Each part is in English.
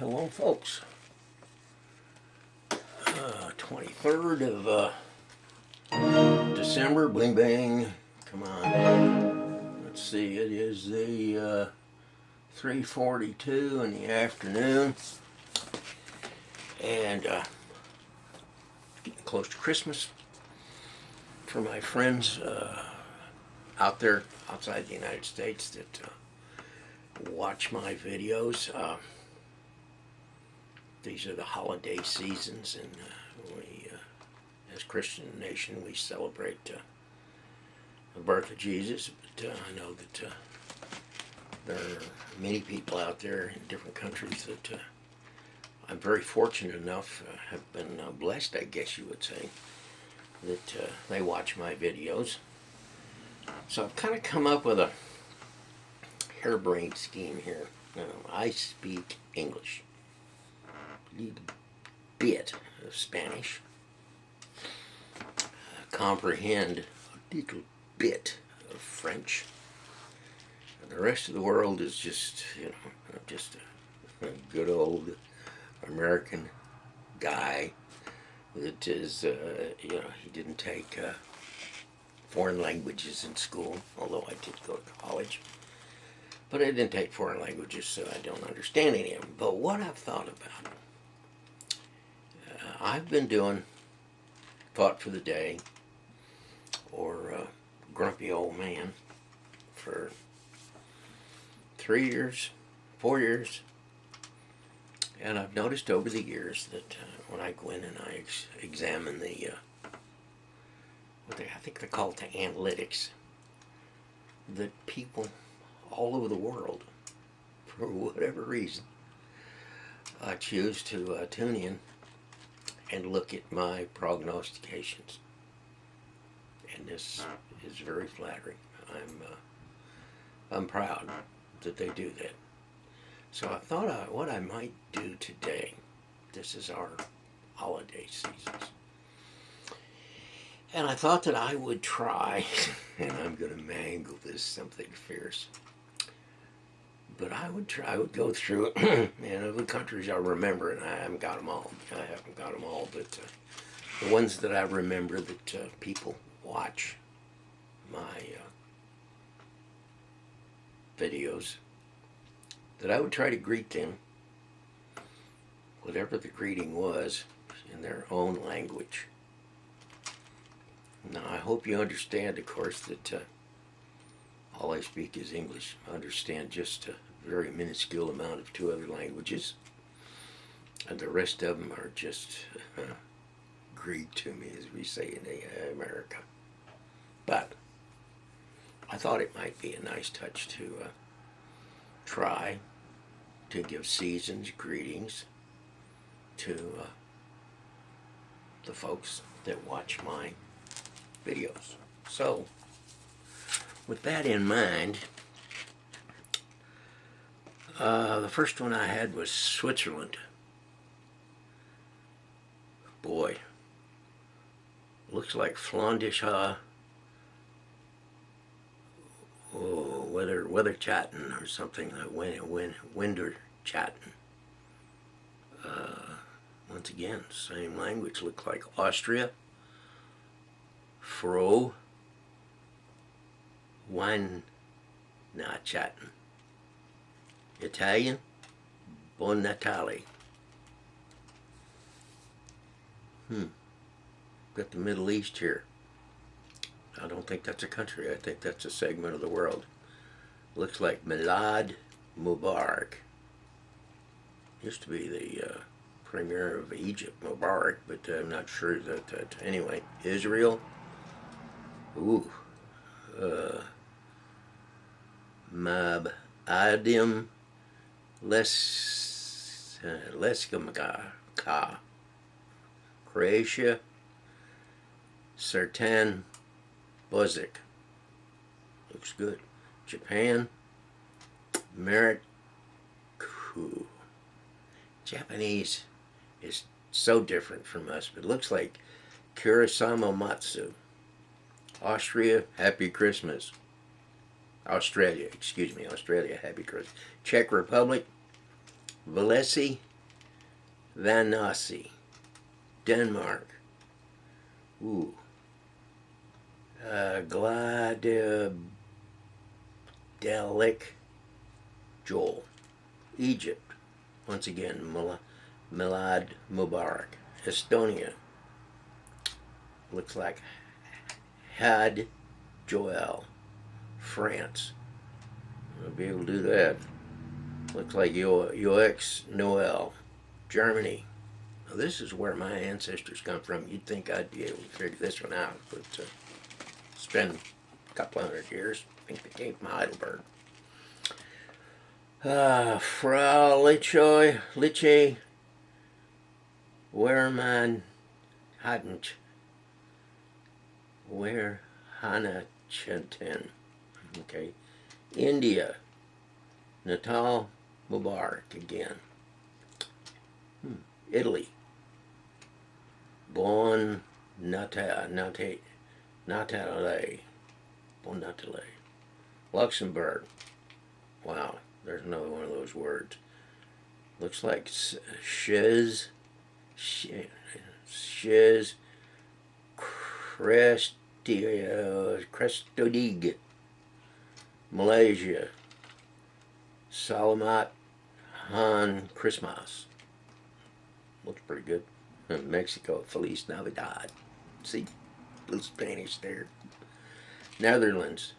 Hello, folks. 23rd of December. Bling bang. Come on. Let's see. It is the 3:42 in the afternoon, and getting close to Christmas. For my friends out there outside the United States that watch my videos. These are the holiday seasons, and we, as Christian nation, we celebrate the birth of Jesus. But I know that there are many people out there in different countries that I'm very fortunate enough, have been blessed, I guess you would say, that they watch my videos. So I've kind of come up with a harebrained scheme here. I speak English, a bit of Spanish, comprehend a little bit of French, and the rest of the world is just, just a good old American guy that is, he didn't take foreign languages in school, although I did go to college. But I didn't take foreign languages, so I don't understand any of them. But what I've thought about, I've been doing Thought for the Day, or Grumpy Old Man, for 3 years, 4 years. And I've noticed over the years that when I go in and I examine the, I think they call it the analytics, that people all over the world, for whatever reason, choose to tune in and look at my prognostications. And this is very flattering. I'm proud that they do that. So I thought what I might do today, this is our holiday seasons, and I thought that I would try, and I'm going to mangle this something fierce, but I would go through, the countries I remember, and I haven't got them all, but the ones that I remember that people watch my videos, that I would try to greet them, whatever the greeting was, in their own language. Now, I hope you understand, of course, that all I speak is English. I understand just a very minuscule amount of 2 other languages, and the rest of them are just Greek to me, as we say in America. But I thought it might be a nice touch to try to give season's greetings to the folks that watch my videos. So, with that in mind, the first one I had was Switzerland. Boy, looks like Flandisha, weather chatting or something, winter chatting. Once again, same language, looks like Austria, Fro, wine, not chatting. Italian, Buon Natale. Got the Middle East here. I don't think that's a country. I think that's a segment of the world. Looks like Milad Mubarak. Used to be the premier of Egypt, Mubarak, but I'm not sure that anyway. Israel. Ooh. Mab Adim Leskamaka. Croatia. Sertan Bozic. Looks good. Japan. Merit. Japanese is so different from us, but it looks like Kurosama Matsu. Austria, Happy Christmas. Australia, Happy Christmas. Czech Republic, Valesi Vanassi, Denmark. Ooh. Gladelic Joel, Egypt. Once again, Milad Mubarak. Estonia. Looks like Had Joel, France. I'll be able to do that. Looks like Yoex Noel, Germany. Now this is where my ancestors come from. You'd think I'd be able to figure this one out, but it's been a couple hundred years. I think they came from Heidelberg. Frau Liche, Wehrmann, Hadnch, Where Hanachinten. Okay. India, Natal Mubarak again. Italy, Bon Natale. Bon Natale. Luxembourg. Wow, there's another one of those words. Looks like Shiz Crestodig, Malaysia. Salamat Han Christmas. Looks pretty good. Mexico, Feliz Navidad. See, blue Spanish there. Netherlands.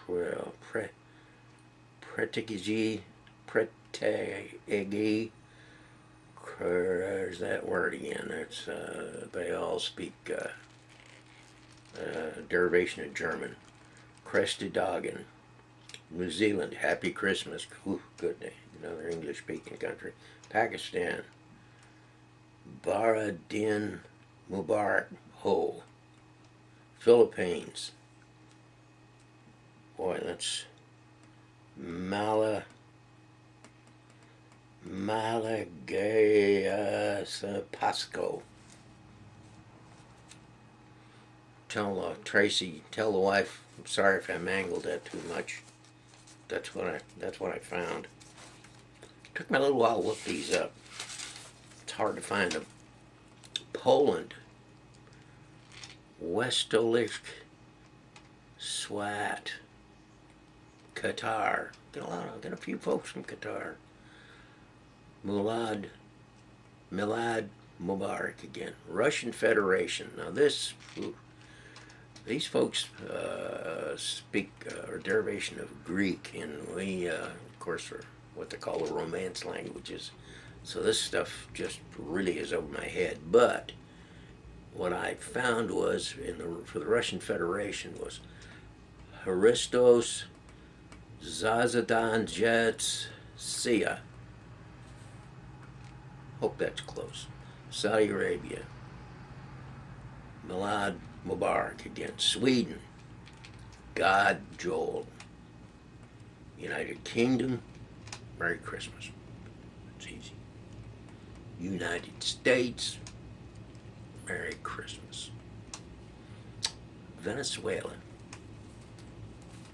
Well, Pretegi. There's that word again. That's they all speak derivation of German. Crestdagen. New Zealand, Happy Christmas. Ooh, good day. Another English-speaking country. Pakistan, Baradin Mubarak Ho. Philippines. Boy, that's Malagaya Pasco. Tell Tracy, tell the wife, I'm sorry if I mangled that too much. That's what I found. Took me a little while to look these up. It's hard to find them. Poland, Westolik, Swat, Qatar. Got a few folks from Qatar. Milad Mubarak again. Russian Federation. Now these folks speak or derivation of Greek, and we, of course, are what they call the Romance languages. So this stuff just really is over my head. But what I found was for the Russian Federation was Haristos Zazadan Jets Sia. Hope that's close. Saudi Arabia. Milad Mubarak again. Sweden. God Joel. United Kingdom. Merry Christmas. It's easy. United States. Merry Christmas. Venezuela.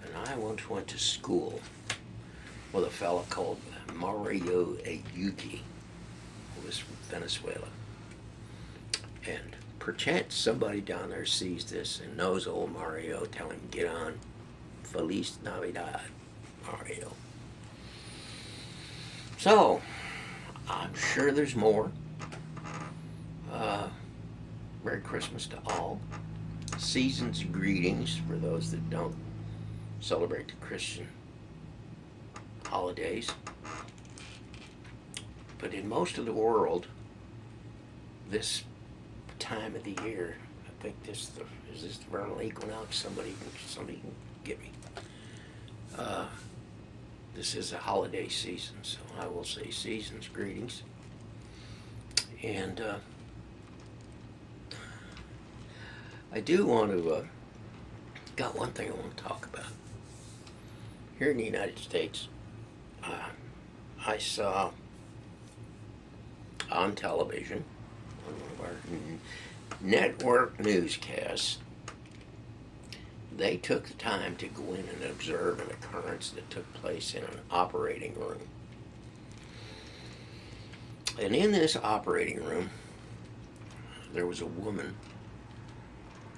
And I once went to school with a fellow called Mario Ayuki, who was from Venezuela. And perchance somebody down there sees this and knows old Mario. Tell him, get on. Feliz Navidad, Mario. So, I'm sure there's more. Merry Christmas to all. Season's greetings for those that don't celebrate the Christian holidays. But in most of the world, this time of the year, I think is this the vernal equinox? Somebody can get me. This is a holiday season, so I will say season's greetings. And I do want to, got one thing I want to talk about. Here in the United States, I saw on television, on one of our network newscasts, they took the time to go in and observe an occurrence that took place in an operating room. And in this operating room, there was a woman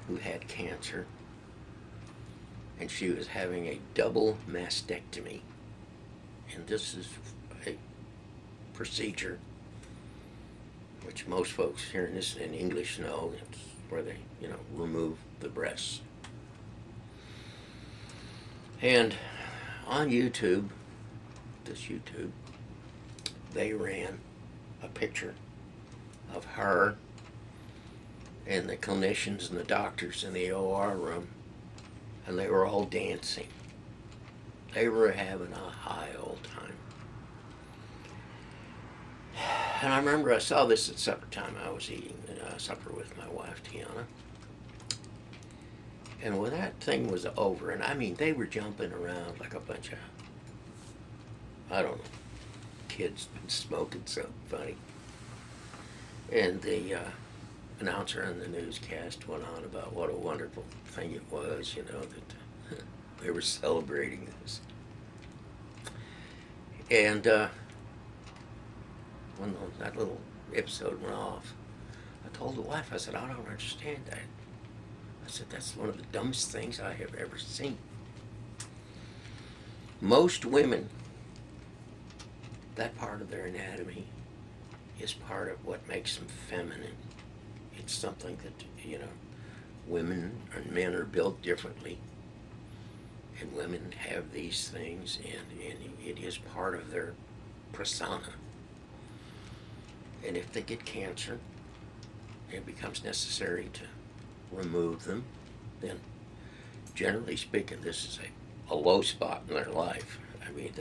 who had cancer, and she was having a double mastectomy. And this is a procedure which most folks hearing this in English know. It's where they, remove the breasts. And on YouTube, they ran a picture of her and the clinicians and the doctors in the OR room, and they were all dancing. They were having a high old time. And I remember I saw this at supper time. I was eating supper with my wife, Tiana. And when that thing was over, and I mean, they were jumping around like a bunch of, I don't know, kids been smoking something funny. And the announcer on the newscast went on about what a wonderful thing it was, that they were celebrating this. And when that little episode went off, I told the wife, I said, I don't understand that. I said, that's one of the dumbest things I have ever seen. Most women, that part of their anatomy is part of what makes them feminine. It's something that, women and men are built differently. And women have these things, and it is part of their persona. And if they get cancer, it becomes necessary to remove them, then generally speaking, this is a low spot in their life. I mean,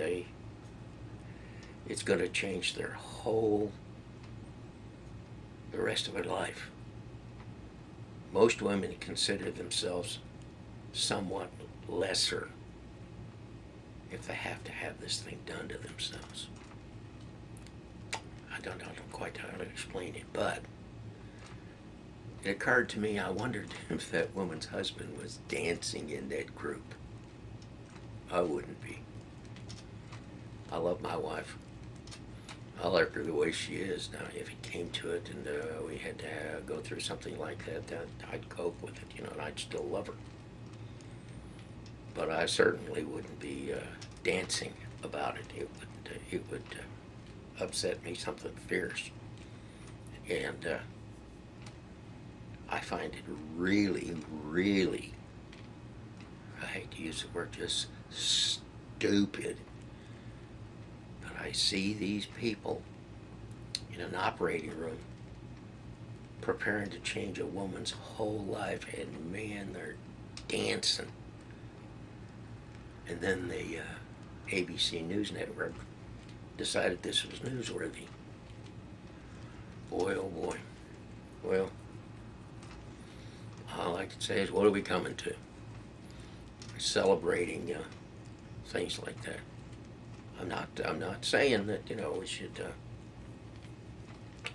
it's going to change the rest of their life. Most women consider themselves somewhat lesser if they have to have this thing done to themselves. I don't know quite how to explain it, but it occurred to me, I wondered if that woman's husband was dancing in that group. I wouldn't be. I love my wife. I like her the way she is. Now, if it came to it and we had to go through something like that, I'd cope with it, and I'd still love her. But I certainly wouldn't be dancing about it. It would upset me something fierce. And I find it really, really, I hate to use the word, just stupid. But I see these people in an operating room preparing to change a woman's whole life, and man, they're dancing. And then the ABC News Network decided this was newsworthy. Boy, oh boy. Well, all I like to say is, what are we coming to? Celebrating things like that. I'm not saying that we should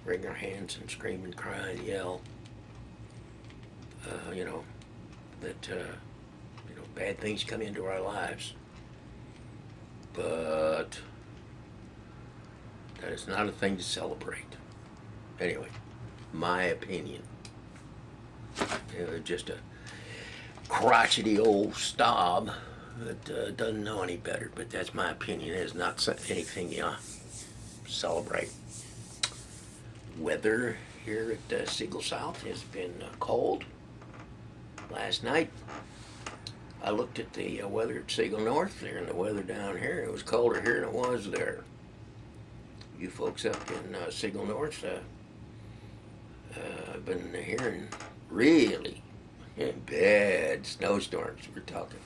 wring our hands and scream and cry and yell. That bad things come into our lives, but that is not a thing to celebrate. Anyway, my opinion. Just a crotchety old stob that doesn't know any better, but that's my opinion. It is not anything you celebrate. Weather here at Siegel South has been cold. Last night, I looked at the weather at Siegel North there, and the weather down here, it was colder here than it was there. You folks up in Siegel North, I've been hearing really bad snowstorms. We're talking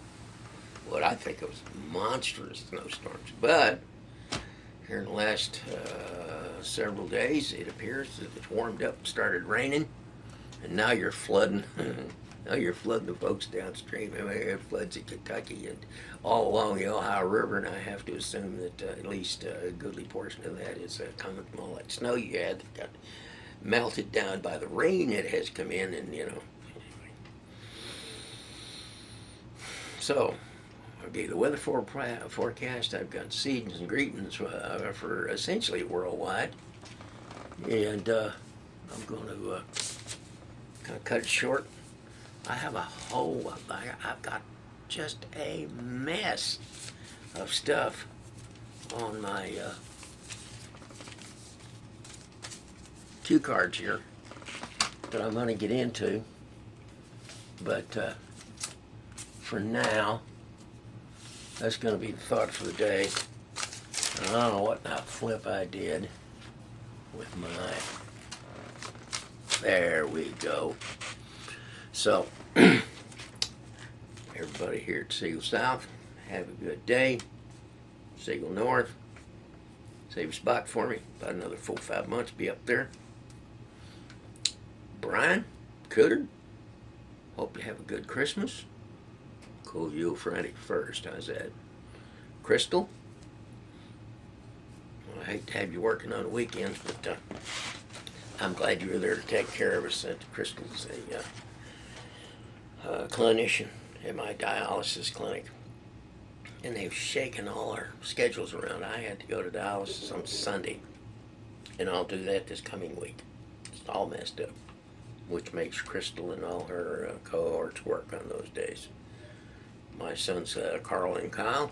what I think of as monstrous snowstorms. But here in the last several days, it appears that it's warmed up and started raining, and now you're flooding. Now you're flooding the folks downstream. I mean, it floods in Kentucky and all along the Ohio River, and I have to assume that at least a goodly portion of that is coming from all that snow you had that got melted down by the rain that has come in, and So, okay, the weather forecast, I've got seeds and greetings for essentially worldwide. And I'm going to kind of cut it short. I have I've got just a mess of stuff on my cue cards here that I'm going to get into. But for now, that's going to be the thought for the day. I don't know what the flip I did with my... There we go. So, everybody here at Siegel South, have a good day. Siegel North, save a spot for me. About another 4 or 5 months, be up there. Brian, Cooter, hope you have a good Christmas. Cool you Friday first, how's that? Crystal, well, I hate to have you working on the weekends, but I'm glad you were there to take care of us. Crystal's a clinician at my dialysis clinic, and they've shaken all our schedules around. I had to go to dialysis on Sunday, and I'll do that this coming week. It's all messed up, which makes Crystal and all her cohorts work on those days. My sons, Carl and Kyle,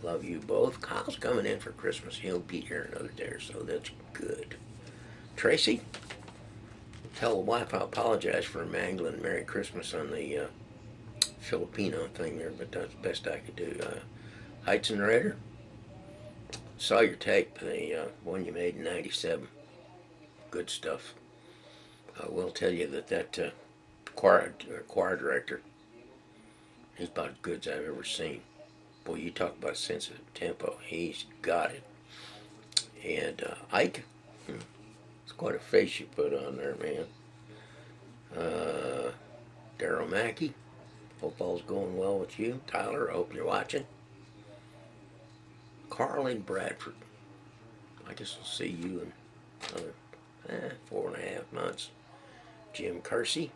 love you both. Kyle's coming in for Christmas. He'll be here another day or so. That's good. Tracy, tell the wife I apologize for mangling Merry Christmas on the Filipino thing there, but that's the best I could do. Heights and Raider, saw your tape, the one you made in '97. Good stuff. I will tell you that choir director, he's about as good as I've ever seen. Boy, you talk about sensitive tempo. He's got it. And Ike, it's quite a face you put on there, man. Daryl Mackey, hope all's going well with you. Tyler, I hope you're watching. Carl in Bradford, I guess I'll see you in another 4.5 months. Jim Kersey,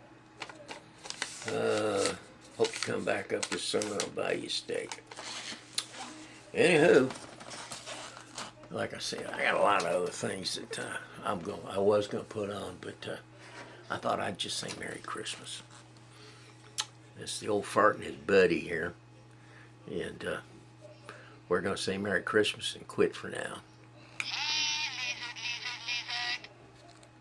hope you come back up this summer. I'll buy you a steak. Anywho, like I said, I got a lot of other things that I was gonna put on, but I thought I'd just say Merry Christmas. It's the old fart and his buddy here, and we're gonna say Merry Christmas and quit for now.